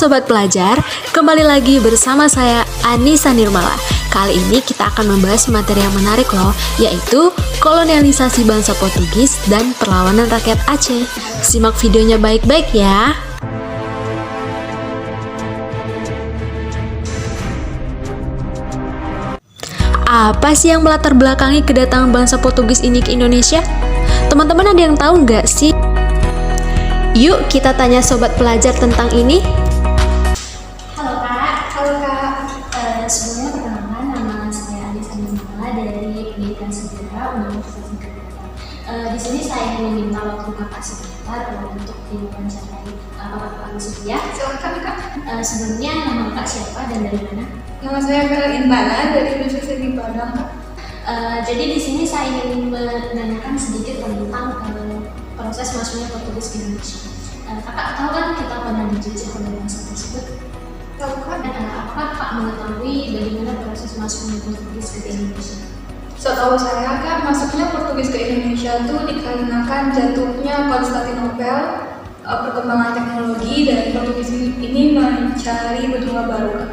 Sobat Pelajar, kembali lagi bersama saya Anissa Nirmala. Kali ini kita akan membahas materi yang menarik loh, yaitu kolonialisasi bangsa Portugis dan perlawanan rakyat Aceh. Simak videonya baik-baik ya. Apa sih yang melatar belakangi kedatangan bangsa Portugis ini ke Indonesia? Teman-teman ada yang tahu nggak sih? Yuk kita tanya sobat pelajar tentang ini. Halo Kak. Halo Kak. Sebelumnya perkenalkan, nama saya Anissa Nirmala dari Pendidikan Sejarah Universitas Negara. Di sini saya ingin meminta waktu Kakak sebentar untuk diwawancara Bapak Sufiya. Silakan Kak. Sebelumnya nama Kakak siapa dan dari mana? Nama saya Vera Intana dari Universitas di Padang Kak. Jadi di sini saya ingin menanyakan sedikit tentang proses masuknya Portugis ke Indonesia. Kakak tahu kan kita pernah dijajah oleh bangsa tersebut? Tahu Kak? Apakah Kak mengetahui bagaimana proses masuknya Portugis ke Indonesia? Setahu saya Kak, masuknya Portugis ke Indonesia itu dikarenakan jatuhnya Konstantinopel, perkembangan teknologi, dan Portugis ini mencari benua baru Kak.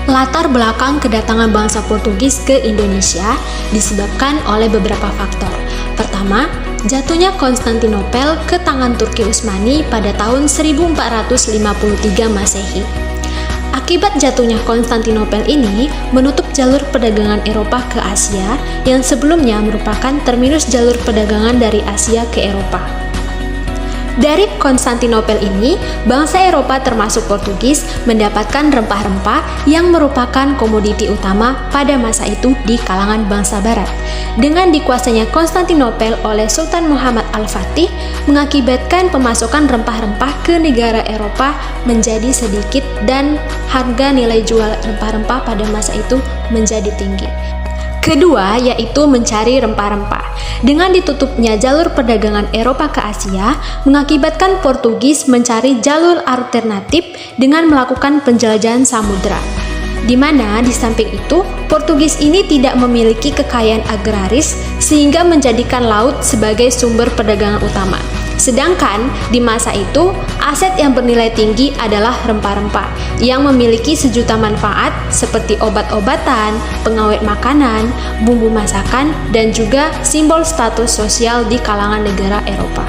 Latar belakang kedatangan bangsa Portugis ke Indonesia disebabkan oleh beberapa faktor. Pertama, jatuhnya Konstantinopel ke tangan Turki Utsmani pada tahun 1453 Masehi. Akibat jatuhnya Konstantinopel ini menutup jalur perdagangan Eropa ke Asia yang sebelumnya merupakan terminus jalur perdagangan dari Asia ke Eropa. Dari Konstantinopel ini, bangsa Eropa termasuk Portugis mendapatkan rempah-rempah yang merupakan komoditi utama pada masa itu di kalangan bangsa Barat. Dengan dikuasainya Konstantinopel oleh Sultan Muhammad Al-Fatih, mengakibatkan pemasukan rempah-rempah ke negara Eropa menjadi sedikit dan harga nilai jual rempah-rempah pada masa itu menjadi tinggi. Kedua, yaitu mencari rempah-rempah. Dengan ditutupnya jalur perdagangan Eropa ke Asia, mengakibatkan Portugis mencari jalur alternatif dengan melakukan penjelajahan samudera. Di mana di samping itu, Portugis ini tidak memiliki kekayaan agraris sehingga menjadikan laut sebagai sumber perdagangan utama. Sedangkan di masa itu, aset yang bernilai tinggi adalah rempah-rempah yang memiliki sejuta manfaat seperti obat-obatan, pengawet makanan, bumbu masakan, dan juga simbol status sosial di kalangan negara Eropa.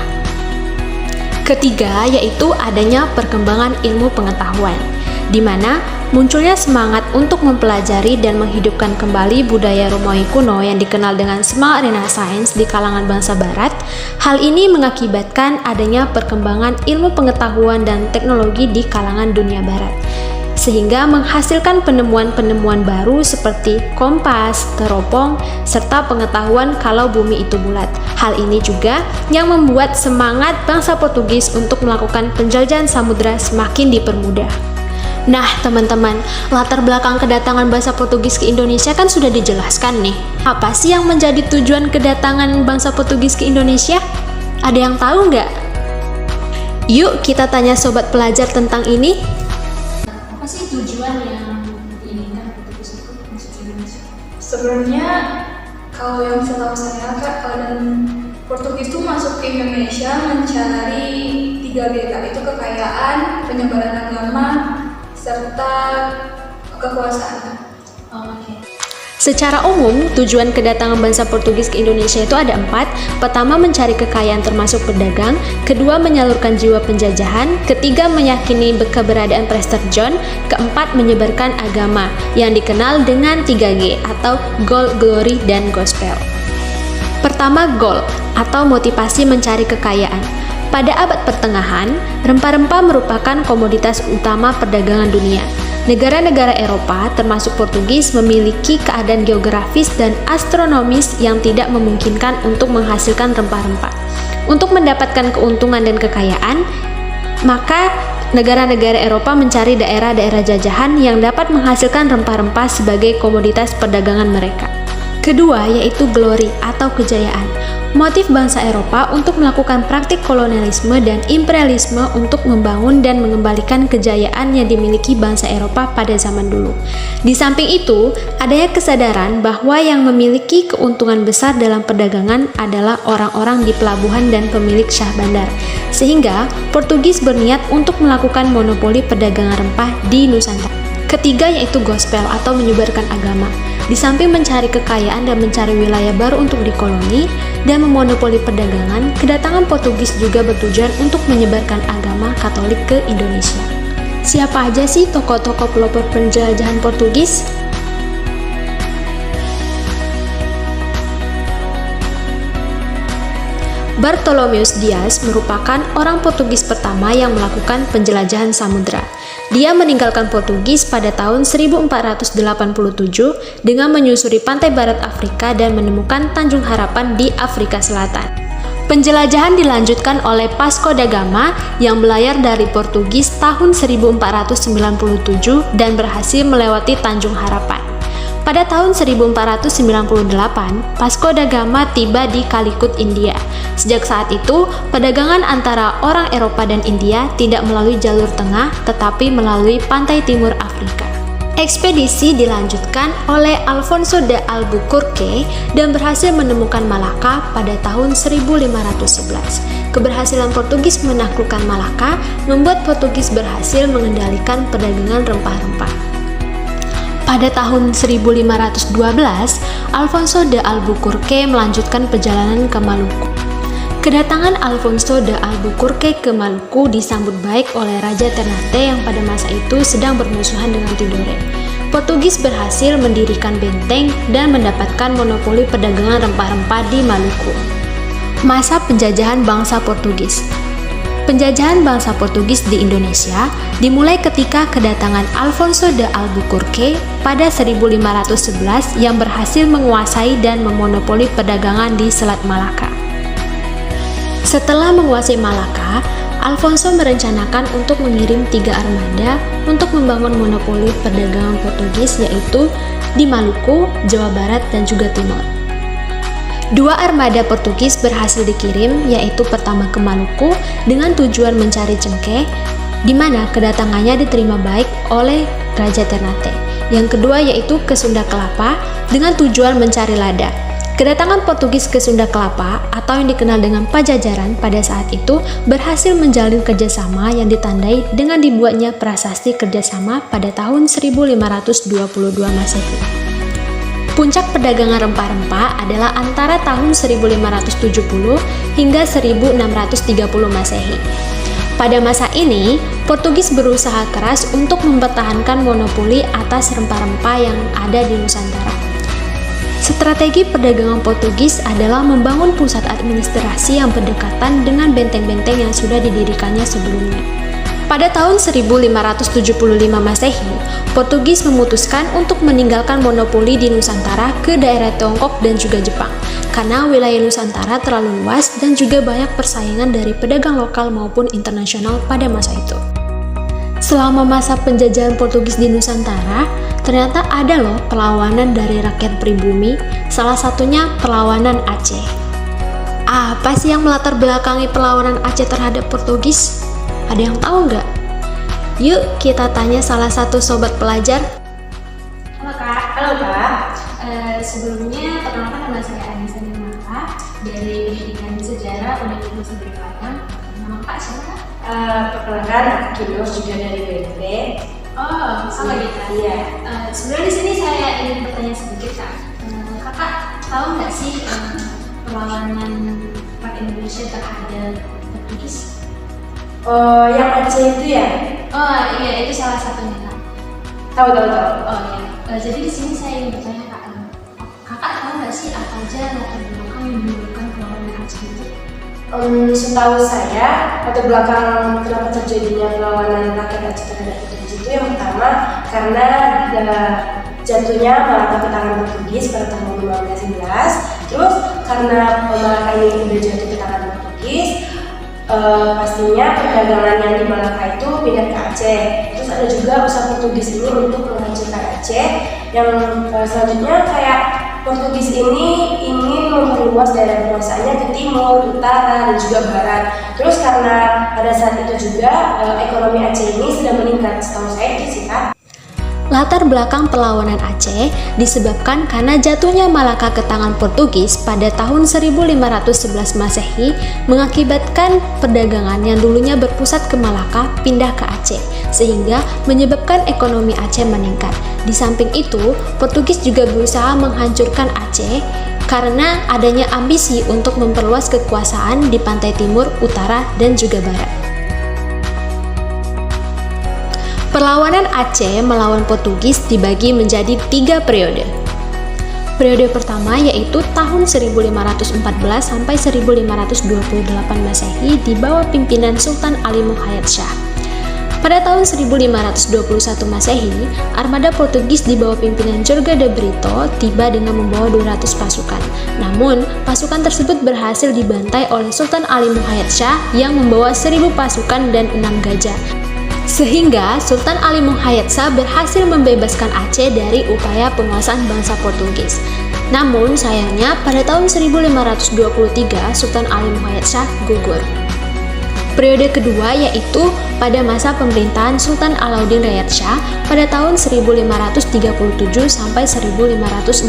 Ketiga, yaitu adanya perkembangan ilmu pengetahuan, di mana munculnya semangat untuk mempelajari dan menghidupkan kembali budaya Romawi kuno yang dikenal dengan semangat Renaissance di kalangan bangsa Barat. Hal ini mengakibatkan adanya perkembangan ilmu pengetahuan dan teknologi di kalangan dunia Barat, sehingga menghasilkan penemuan-penemuan baru seperti kompas, teropong, serta pengetahuan kalau bumi itu bulat. Hal ini juga yang membuat semangat bangsa Portugis untuk melakukan penjelajahan samudera semakin dipermudah. Nah teman-teman, latar belakang kedatangan bangsa Portugis ke Indonesia kan sudah dijelaskan nih. Apa sih yang menjadi tujuan kedatangan bangsa Portugis ke Indonesia? Ada yang tahu nggak? Yuk kita tanya sobat pelajar tentang ini. Apa sih tujuan yang diinginkan Portugis itu masuk ke Indonesia? Sebenarnya kalau yang setahu saya Kak, Portugis itu masuk ke Indonesia mencari 3B Kak, itu kekayaan, penyebaran agama, serta kekuasaan. Secara umum, tujuan kedatangan bangsa Portugis ke Indonesia itu ada 4. Pertama, mencari kekayaan termasuk berdagang. Kedua, menyalurkan jiwa penjajahan. Ketiga, meyakini keberadaan Prester John. Keempat, menyebarkan agama yang dikenal dengan 3G atau Gold, Glory, dan Gospel. Pertama, goal atau motivasi mencari kekayaan. Pada abad pertengahan, rempah-rempah merupakan komoditas utama perdagangan dunia. Negara-negara Eropa, termasuk Portugis, memiliki keadaan geografis dan astronomis yang tidak memungkinkan untuk menghasilkan rempah-rempah. Untuk mendapatkan keuntungan dan kekayaan, maka negara-negara Eropa mencari daerah-daerah jajahan yang dapat menghasilkan rempah-rempah sebagai komoditas perdagangan mereka. Kedua yaitu glory atau kejayaan. Motif bangsa Eropa untuk melakukan praktik kolonialisme dan imperialisme untuk membangun dan mengembalikan kejayaan yang dimiliki bangsa Eropa pada zaman dulu. Di samping itu, adanya kesadaran bahwa yang memiliki keuntungan besar dalam perdagangan adalah orang-orang di pelabuhan dan pemilik syah bandar. Sehingga, Portugis berniat untuk melakukan monopoli perdagangan rempah di Nusantara. Ketiga yaitu gospel atau menyebarkan agama. Di samping mencari kekayaan dan mencari wilayah baru untuk dikoloni dan memonopoli perdagangan, kedatangan Portugis juga bertujuan untuk menyebarkan agama Katolik ke Indonesia. Siapa aja sih tokoh-tokoh pelopor penjelajahan Portugis? Bartolomeus Dias merupakan orang Portugis pertama yang melakukan penjelajahan samudra. Dia meninggalkan Portugis pada tahun 1487 dengan menyusuri pantai barat Afrika dan menemukan Tanjung Harapan di Afrika Selatan. Penjelajahan dilanjutkan oleh Vasco da Gama yang berlayar dari Portugis tahun 1497 dan berhasil melewati Tanjung Harapan. Pada tahun 1498, Vasco da Gama tiba di Calicut, India. Sejak saat itu, perdagangan antara orang Eropa dan India tidak melalui jalur tengah, tetapi melalui pantai timur Afrika. Ekspedisi dilanjutkan oleh Alfonso de Albuquerque dan berhasil menemukan Malaka pada tahun 1511. Keberhasilan Portugis menaklukkan Malaka membuat Portugis berhasil mengendalikan perdagangan rempah-rempah. Pada tahun 1512, Alfonso de Albuquerque melanjutkan perjalanan ke Maluku. Kedatangan Alfonso de Albuquerque ke Maluku disambut baik oleh Raja Ternate yang pada masa itu sedang bermusuhan dengan Tidore. Portugis berhasil mendirikan benteng dan mendapatkan monopoli perdagangan rempah-rempah di Maluku. Masa penjajahan bangsa Portugis. Penjajahan bangsa Portugis di Indonesia dimulai ketika kedatangan Alfonso de Albuquerque pada 1511 yang berhasil menguasai dan memonopoli perdagangan di Selat Malaka. Setelah menguasai Malaka, Alfonso merencanakan untuk mengirim 3 armada untuk membangun monopoli perdagangan Portugis, yaitu di Maluku, Jawa Barat, dan juga Timor. 2 armada Portugis berhasil dikirim, yaitu pertama ke Maluku dengan tujuan mencari cengkeh, di mana kedatangannya diterima baik oleh Raja Ternate. Yang kedua yaitu ke Sunda Kelapa dengan tujuan mencari lada. Kedatangan Portugis ke Sunda Kelapa atau yang dikenal dengan Pajajaran pada saat itu berhasil menjalin kerjasama yang ditandai dengan dibuatnya prasasti kerjasama pada tahun 1522 Masehi. Puncak perdagangan rempah-rempah adalah antara tahun 1570 hingga 1630 Masehi. Pada masa ini, Portugis berusaha keras untuk mempertahankan monopoli atas rempah-rempah yang ada di Nusantara. Strategi perdagangan Portugis adalah membangun pusat administrasi yang berdekatan dengan benteng-benteng yang sudah didirikannya sebelumnya. Pada tahun 1575 Masehi, Portugis memutuskan untuk meninggalkan monopoli di Nusantara ke daerah Tiongkok dan juga Jepang, karena wilayah Nusantara terlalu luas dan juga banyak persaingan dari pedagang lokal maupun internasional pada masa itu. Selama masa penjajahan Portugis di Nusantara, ternyata ada loh perlawanan dari rakyat pribumi, salah satunya perlawanan Aceh. Apa sih yang melatar belakangi perlawanan Aceh terhadap Portugis? Ada yang tahu nggak? Yuk kita tanya salah satu sobat pelajar. Halo Kak. Halo Kak. Sebelumnya perkenalkan nama saya Anissa Nimata dari Pendidikan Sejarah Universitas Padang. Nama Kak siapa? Perkenalkan aku Kinos juga dari BMT. Oh, sama gitu. Iya. Sebenarnya di sini saya ingin bertanya sedikit Kak. Kakak tahu nggak sih perlawanan rakyat Indonesia terhadap Portugis? Oh, yang Aceh itu ya? Oh iya, itu salah satunya Kak. Tahu. Oh iya. Jadi di sini saya ingin bertanya Kak, Kakak tahu nggak sih apa aja latar belakang yang menimbulkan perlawanan Aceh itu? Setahu saya, latar belakang kenapa terjadinya perlawanan rakyat Aceh terhadap Portugis itu yang pertama karena jatuhnya Malaka ke tangan Portugis pada tahun 1511. Terus karena Malaka ini udah jatuh ke tangan Portugis, pastinya perdagangan yang di Malaka itu pindah ke Aceh. Terus ada juga usaha Portugis ini untuk menghancurkan Aceh yang selanjutnya kayak Portugis ini ingin memperluas daerah penguasaannya ke timur, utara, dan juga barat. Terus karena pada saat itu juga ekonomi Aceh ini sedang meningkat, setahu saya gitu sih Kak. Latar belakang perlawanan Aceh disebabkan karena jatuhnya Malaka ke tangan Portugis pada tahun 1511 Masehi mengakibatkan perdagangan yang dulunya berpusat ke Malaka pindah ke Aceh, sehingga menyebabkan ekonomi Aceh meningkat. Di samping itu, Portugis juga berusaha menghancurkan Aceh karena adanya ambisi untuk memperluas kekuasaan di pantai timur, utara, dan juga barat. Perlawanan Aceh melawan Portugis dibagi menjadi 3 periode. Periode pertama yaitu tahun 1514 sampai 1528 Masehi di bawah pimpinan Sultan Ali Muhayyad Shah. Pada tahun 1521 Masehi, armada Portugis di bawah pimpinan Jorge de Brito tiba dengan membawa 200 pasukan. Namun, pasukan tersebut berhasil dibantai oleh Sultan Ali Muhayyad Shah yang membawa 1000 pasukan dan 6 gajah. Sehingga Sultan Ali Muhayyad Shah berhasil membebaskan Aceh dari upaya penguasaan bangsa Portugis. Namun sayangnya pada tahun 1523 Sultan Ali Muhayyad Shah gugur. Periode kedua yaitu pada masa pemerintahan Sultan Alauddin Rayad Shah pada tahun 1537 sampai 1568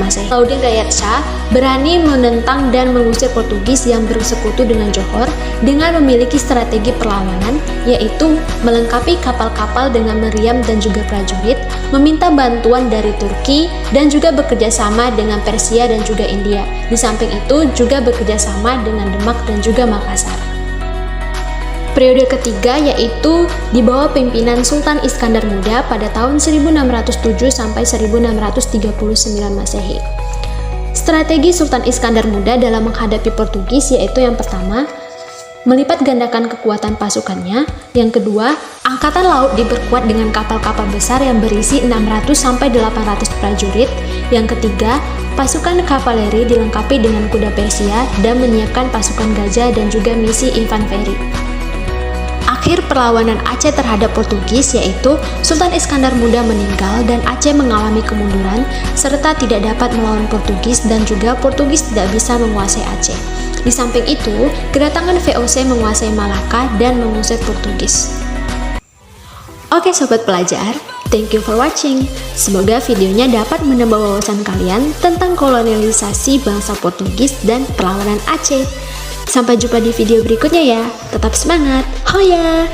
Masehi. Alauddin Rayad Shah berani menentang dan mengusir Portugis yang bersekutu dengan Johor dengan memiliki strategi perlawanan, yaitu melengkapi kapal-kapal dengan meriam dan juga prajurit, meminta bantuan dari Turki, dan juga bekerja sama dengan Persia dan juga India. Di samping itu juga bekerja sama dengan Demak dan juga Makassar. Periode ketiga yaitu di bawah pimpinan Sultan Iskandar Muda pada tahun 1607 sampai 1639 Masehi. Strategi Sultan Iskandar Muda dalam menghadapi Portugis yaitu yang pertama, melipat gandakan kekuatan pasukannya. Yang kedua, angkatan laut diperkuat dengan kapal-kapal besar yang berisi 600 sampai 800 prajurit. Yang ketiga, pasukan kavaleri dilengkapi dengan kuda Persia dan menyiapkan pasukan gajah dan juga misi infanteri. Akhir perlawanan Aceh terhadap Portugis yaitu Sultan Iskandar Muda meninggal dan Aceh mengalami kemunduran serta tidak dapat melawan Portugis dan juga Portugis tidak bisa menguasai Aceh. Di samping itu, kedatangan VOC menguasai Malaka dan mengusir Portugis. Oke sobat pelajar, thank you for watching. Semoga videonya dapat menambah wawasan kalian tentang kolonialisasi bangsa Portugis dan perlawanan Aceh. Sampai jumpa di video berikutnya ya. Tetap semangat. Hoya!